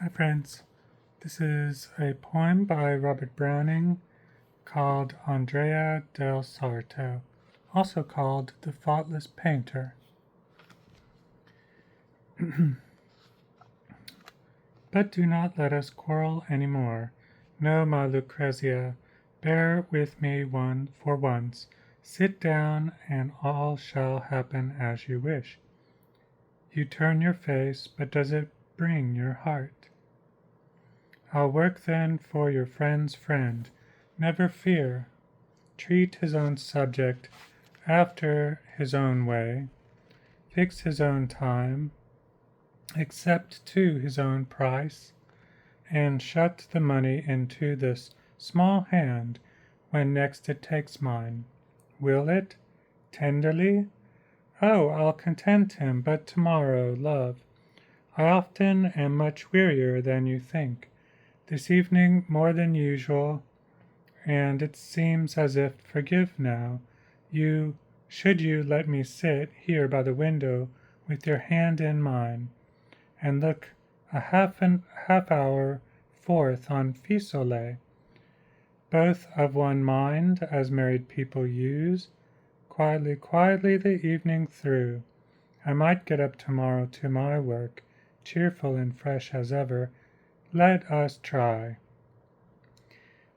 Hi friends, this is a poem by Robert Browning called Andrea del Sarto, also called The Faultless Painter. But do not let us quarrel any more. No, my Lucrezia, bear with me for once. Sit down and all shall happen as you wish. You turn your face, but does it bring your heart? I'll work then for your friend's friend. Never fear. Treat his own subject after his own way. Fix his own time. Accept too his own price. And shut the money into this small hand when next it takes mine. Will it? Tenderly? Oh, I'll content him, but tomorrow, love. I often am much wearier than you think. This evening more than usual, and it seems as if, forgive now, should you let me sit here by the window with your hand in mine, and look a half hour forth on Fiesole, both of one mind, as married people use, quietly the evening through. I might get up tomorrow to my work, cheerful and fresh as ever. Let us try.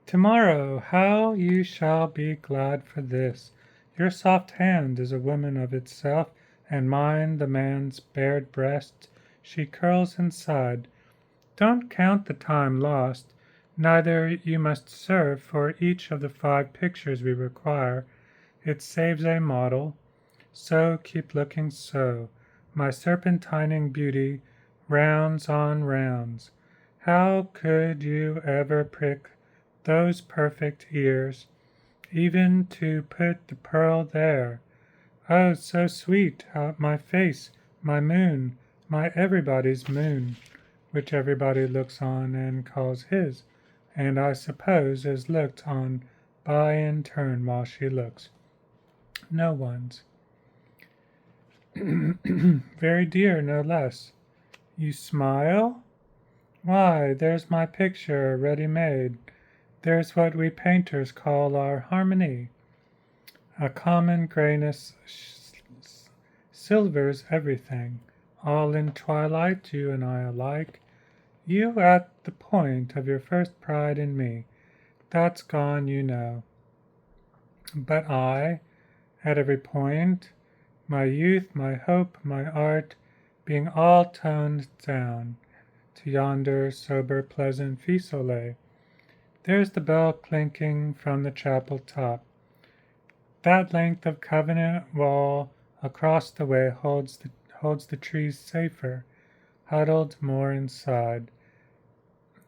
Tomorrow, how you shall be glad for this! Your soft hand is a woman of itself, and mine the man's bared breast she curls inside. Don't count the time lost, neither you must serve for each of the 5 pictures we require. It saves a model. So keep looking so. My serpentining beauty, rounds on rounds. How could you ever prick those perfect ears, even to put the pearl there? Oh, so sweet, my face, my moon, my everybody's moon, which everybody looks on and calls his, and I suppose is looked on by in turn while she looks. No one's. Very dear, no less. You smile? Why, there's my picture ready made. There's what we painters call our harmony. A common grayness silvers everything. All in twilight, you and I alike. You at the point of your first pride in me. That's gone, you know. But I, at every point, my youth, my hope, my art, being all toned down to yonder sober, pleasant Fiesole. There's the bell clinking from the chapel top. That length of covenant wall across the way holds the trees safer, huddled more inside.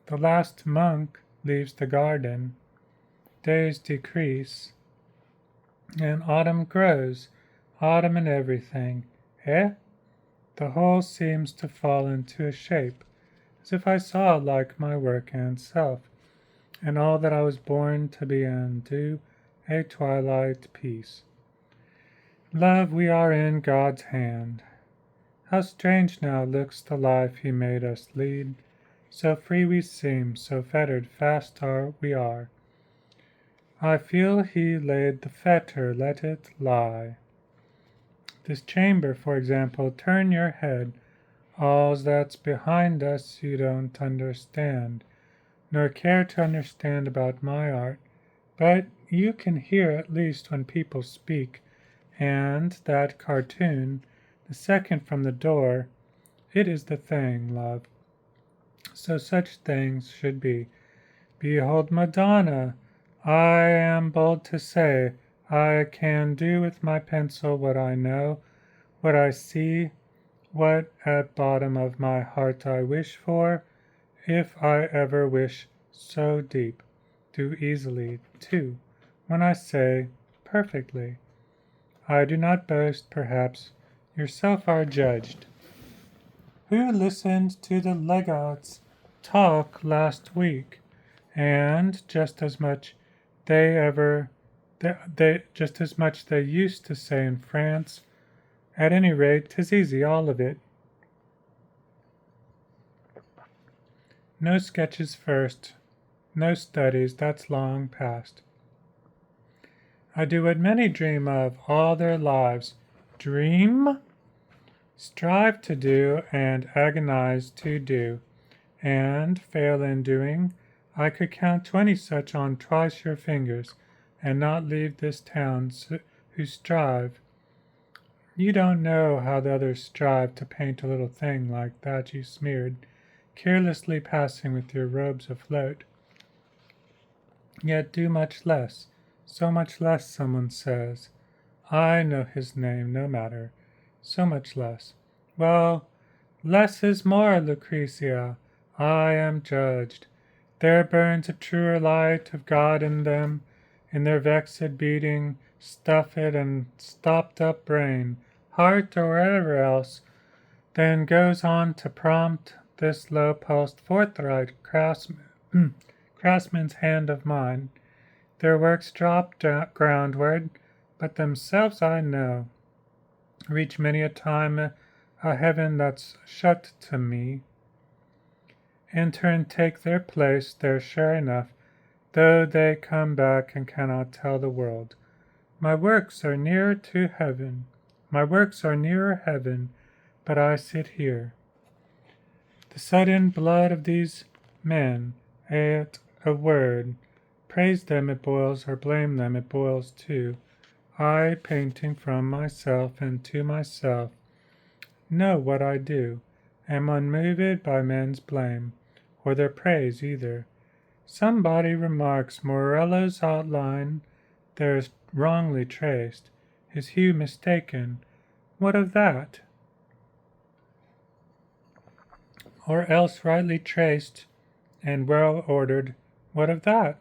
The last monk leaves the garden. Days decrease, and autumn grows, autumn in everything. Eh? The whole seems to fall into a shape, as if I saw like my work and self, and all that I was born to be and do, a twilight peace. Love, we are in God's hand. How strange now looks the life He made us lead. So free we seem, so fettered fast we are. I feel He laid the fetter, let it lie. This chamber, for example, turn your head. All's that's behind us you don't understand, nor care to understand about my art, but you can hear at least when people speak, and that cartoon, the second from the door, it is the thing, love. So such things should be. Behold Madonna! I am bold to say, I can do with my pencil what I know, what I see, what at bottom of my heart I wish for, if I ever wish so deep, do easily, too, when I say perfectly. I do not boast, perhaps, yourself are judged. Who listened to the legates talk last week, and just as much just as much they used to say in France. At any rate, 'tis easy, all of it. No sketches first, no studies, that's long past. I do what many dream of all their lives. Dream? Strive to do and agonize to do, and fail in doing. I could count 20 such on twice your fingers, and not leave this town who strive. You don't know how the others strive to paint a little thing like that you smeared, carelessly passing with your robes afloat. Yet do much less, so much less, someone says. I know his name, no matter, so much less. Well, less is more, Lucretia. I am judged. There burns a truer light of God in them, in their vexed beating, stuffed and stopped up brain, heart, or wherever else, then goes on to prompt this low-pulsed forthright craftsman's hand of mine. Their works drop groundward, but themselves I know reach many a time a heaven that's shut to me. Enter and take their place there sure enough, though they come back and cannot tell the world. My works are nearer to heaven, my works are nearer heaven, but I sit here. The sudden blood of these men, at a word, praise them it boils, or blame them it boils too. I, painting from myself and to myself, know what I do, am unmoved by men's blame, or their praise either. Somebody remarks Morello's outline there is wrongly traced, his hue mistaken. What of that? Or else rightly traced and well ordered, what of that?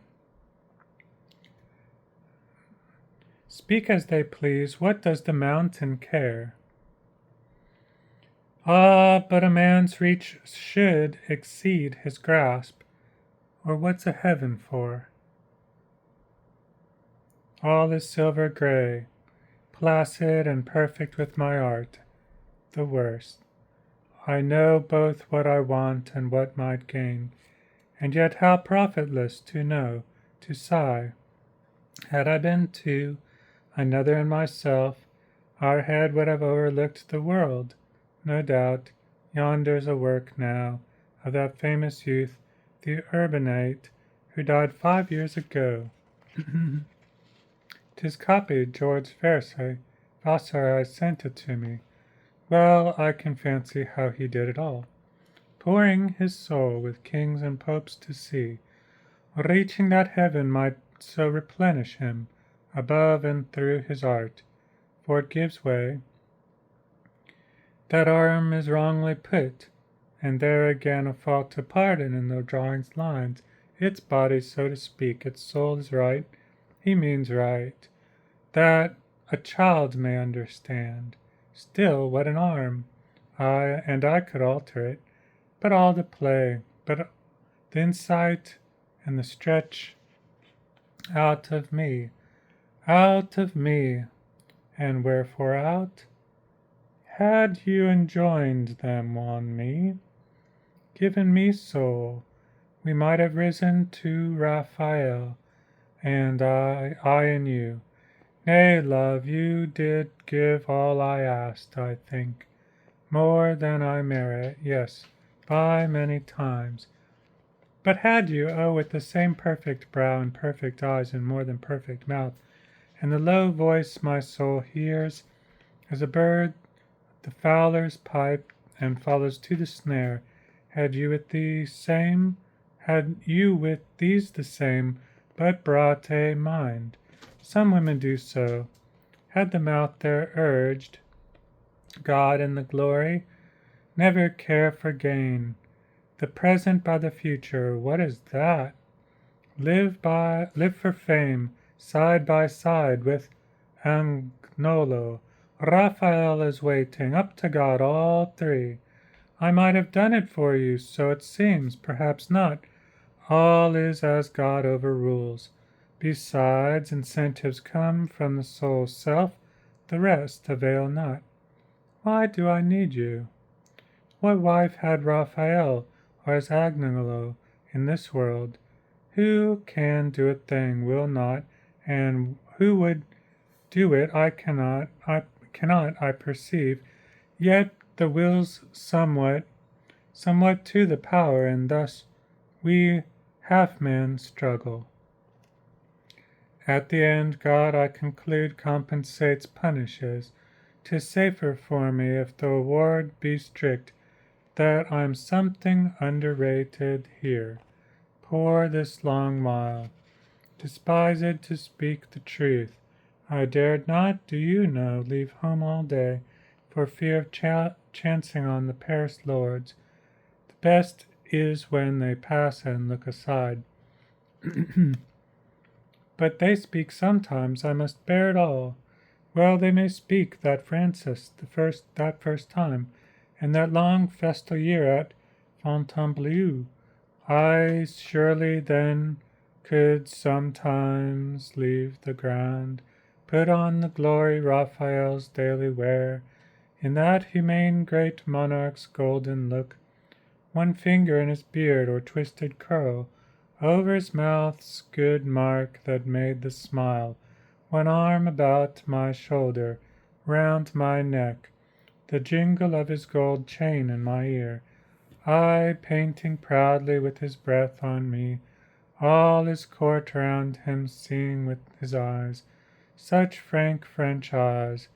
Speak as they please, what does the mountain care? Ah, but a man's reach should exceed his grasp, or what's a heaven for? All is silver gray, placid and perfect with my art, the worst. I know both what I want and what might gain, and yet how profitless to know, to sigh. Had I been two, another and myself, our head would have overlooked the world. No doubt, yonder's a work now of that famous youth, the urbanite, who died 5 years ago. 'Tis copied, George Vasari sent it to me. Well, I can fancy how he did it all, pouring his soul with kings and popes to see, reaching that heaven might so replenish him, above and through his art, for it gives way. That arm is wrongly put, and there again a fault to pardon in the drawing's lines. Its body, so to speak, its soul is right, he means right, that a child may understand. Still, what an arm! I could alter it, but all the play, but the insight and the stretch out of me, and wherefore out? Had you enjoined them on me, given me soul, we might have risen to Raphael, and I in you. Nay, love, you did give all I asked, I think, more than I merit, yes, by many times. But had you, oh, with the same perfect brow and perfect eyes and more than perfect mouth, and the low voice my soul hears, as a bird the fowler's pipe and follows to the snare, had you with these the same, but brought a mind. Some women do so. Had the mouth there urged, God and the glory, never care for gain. The present by the future, what is that? Live for fame, side by side with Agnolo. Raphael is waiting, up to God, all three. I might have done it for you, so it seems, perhaps not. All is as God overrules. Besides, incentives come from the soul's self, the rest avail not. Why do I need you? What wife had Raphael? or as Agnolo in this world. Who can do a thing, will not, and who would do it, I perceive, yet the will's somewhat to the power, and thus we half men struggle. At the end, God, I conclude, compensates, punishes. 'Tis safer for me, if the award be strict, that I'm something underrated here. Poor this long while, despised to speak the truth. I dared not, do you know, leave home all day, for fear of chancing on the Paris lords. The best is when they pass and look aside. But they speak sometimes, I must bear it all. Well, they may speak, that Francis, that first time, and that long festal year at Fontainebleau. I surely then could sometimes leave the ground, put on the glory Raphael's daily wear, in that humane great monarch's golden look, one finger in his beard or twisted curl, over his mouth's good mark that made the smile, one arm about my shoulder, round my neck, the jingle of his gold chain in my ear, I painting proudly with his breath on me, all his court round him seeing with his eyes, such frank French eyes,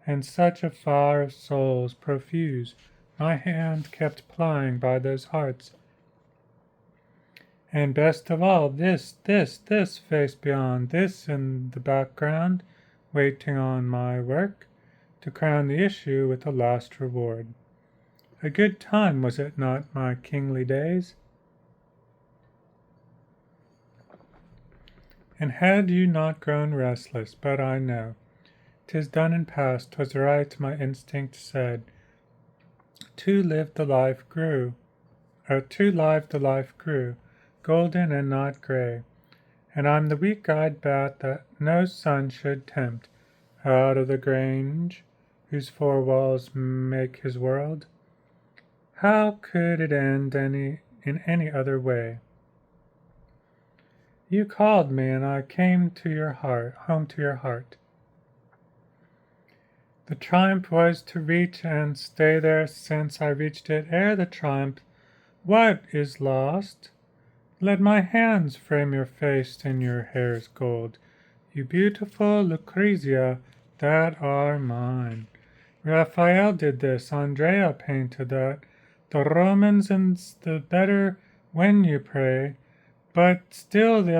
and such a fire of souls profuse, my hand kept plying by those hearts. And best of all, this face beyond, this in the background, waiting on my work, to crown the issue with a last reward. A good time, was it not, my kingly days? And had you not grown restless, but I know 'tis done and past, 'twas right, my instinct said, too live the life grew, golden and not gray, and I'm the weak-eyed bat that no sun should tempt, out of the grange, whose four walls make his world. How could it end in any other way? You called me, and I came to your heart, home to your heart. The triumph was to reach and stay there, since I reached it ere the triumph. What is lost? Let my hands frame your face in your hair's gold, you beautiful Lucrezia that are mine. Raphael did this, Andrea painted that, the Romans and the better when you pray, but still the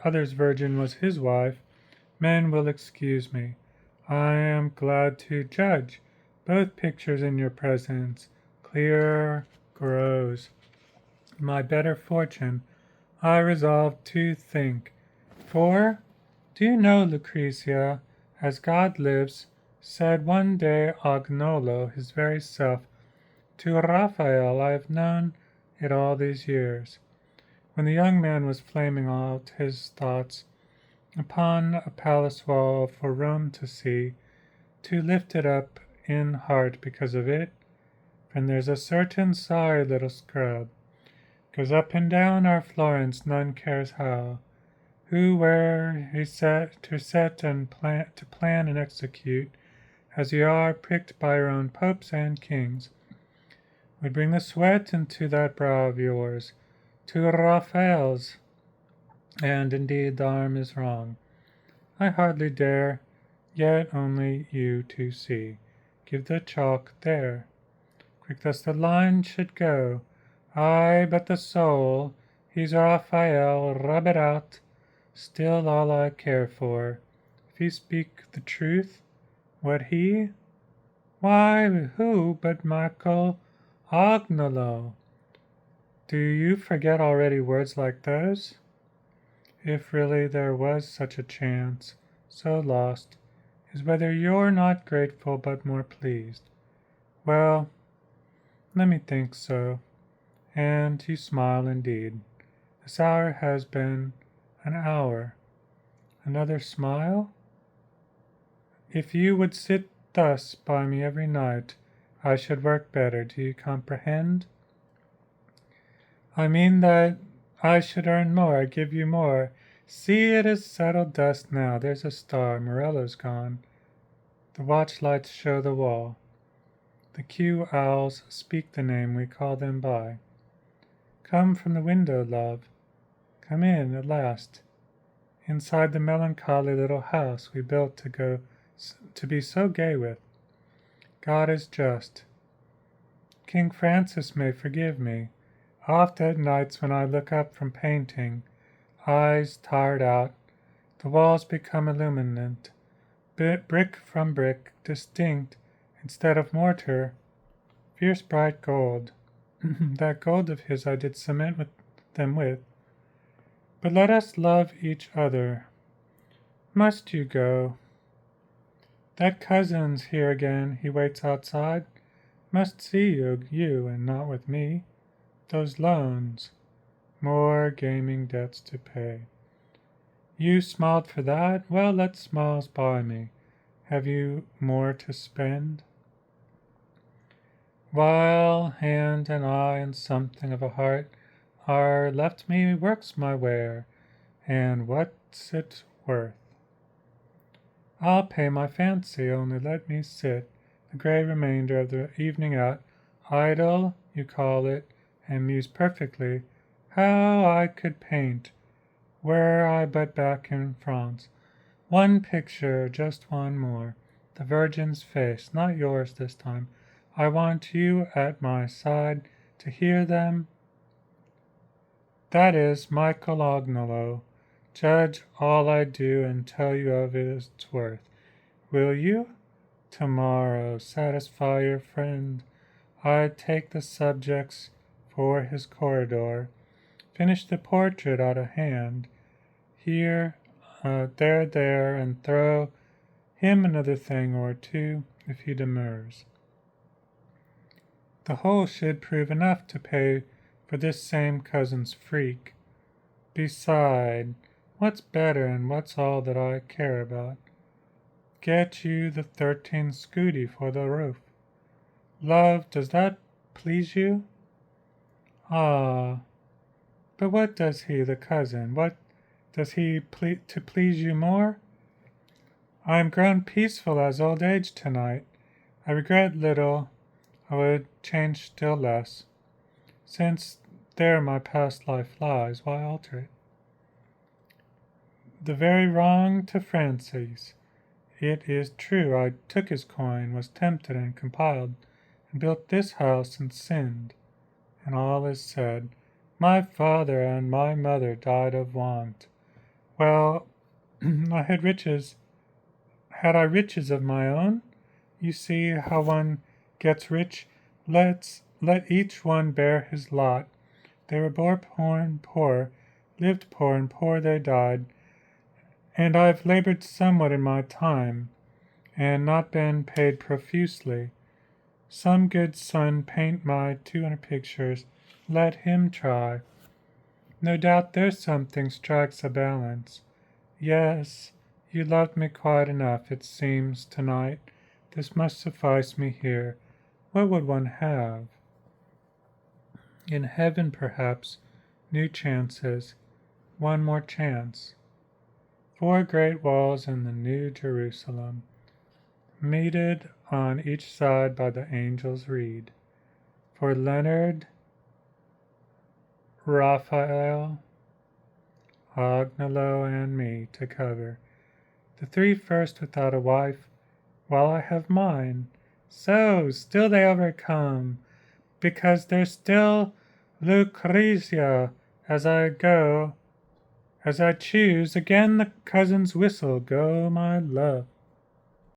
other's virgin was his wife. Men will excuse me. I am glad to judge both pictures in your presence. Clear grows my better fortune. I resolved to think. For, do you know, Lucrezia, as God lives, said one day Agnolo, his very self, to Raphael, I have known it all these years, when the young man was flaming out his thoughts upon a palace wall for Rome to see, to lift it up in heart because of it, and there's a certain sorry little scrub, goes up and down our Florence, none cares how, who where he set and plan and execute, as ye are pricked by your own popes and kings, would bring the sweat into that brow of yours, to Raphael's, and indeed the arm is wrong. I hardly dare, yet only you to see. Give the chalk there. Quick thus the line should go. Ay, but the soul, he's Raphael, rub it out. Still all I care for. If he speak the truth, what he? Why, who but Michael Agnolo? Do you forget already words like those? If really there was such a chance, so lost, is whether you're not grateful but more pleased. Well, let me think so. And you smile indeed. This hour has been an hour. Another smile? If you would sit thus by me every night, I should work better. Do you comprehend? I mean that I should earn more, I give you more. See, it is settled dust now. There's a star. Morello's gone. The watch-lights show the wall. The Q owls speak the name we call them by. Come from the window, love. Come in at last. Inside the melancholy little house we built to be so gay with. God is just. King Francis may forgive me. Oft at nights when I look up from painting, eyes tired out, the walls become illuminant, brick from brick, distinct, instead of mortar, fierce bright gold. That gold of his I did cement them with. But let us love each other. Must you go? That cousin's here again, he waits outside. Must see you, and not with me. Those loans, more gaming debts to pay. You smiled for that? Well, let smiles buy me. Have you more to spend? While hand and eye and something of a heart are left me, works my ware, and what's it worth? I'll pay my fancy, only let me sit the grey remainder of the evening out, idle, you call it, and muse perfectly how I could paint, were I but back in France. One picture, just one more, the Virgin's face, not yours this time. I want you at my side to hear them. That is Michael Agnolo. Judge all I do and tell you of its worth. Will you? Tomorrow satisfy your friend. I take the subjects for his corridor. Finish the portrait out of hand. Here, there, and throw him another thing or two if he demurs. The whole should prove enough to pay for this same cousin's freak. Beside, what's better and what's all that I care about? Get you the 13 scudi for the roof. Love, does that please you? Ah, but what does he, the cousin, what does he to please you more? I am grown peaceful as old age tonight. I regret little, I would change still less. Since there my past life lies, why alter it? The very wrong to Francis. It is true I took his coin, was tempted and compiled, and built this house and sinned. And all is said. My father and my mother died of want. Well, I had riches. Had I riches of my own? You see how one gets rich. Let each one bear his lot. They were born poor and poor, lived poor and poor they died. And I've labored somewhat in my time, and not been paid profusely. Some good son paint my 200 pictures. Let him try. No doubt there's something strikes a balance. Yes, you loved me quite enough, it seems, tonight. This must suffice me here. What would one have? In heaven, perhaps, new chances. One more chance. 4 great walls in the New Jerusalem, meted on each side by the angels read. For Leonard, Raphael, Agnolo, and me to cover. The 3 first without a wife, while I have mine. So, still they overcome, because there's still Lucrezia. As I go, as I choose, again the cousin's whistle, go, my love.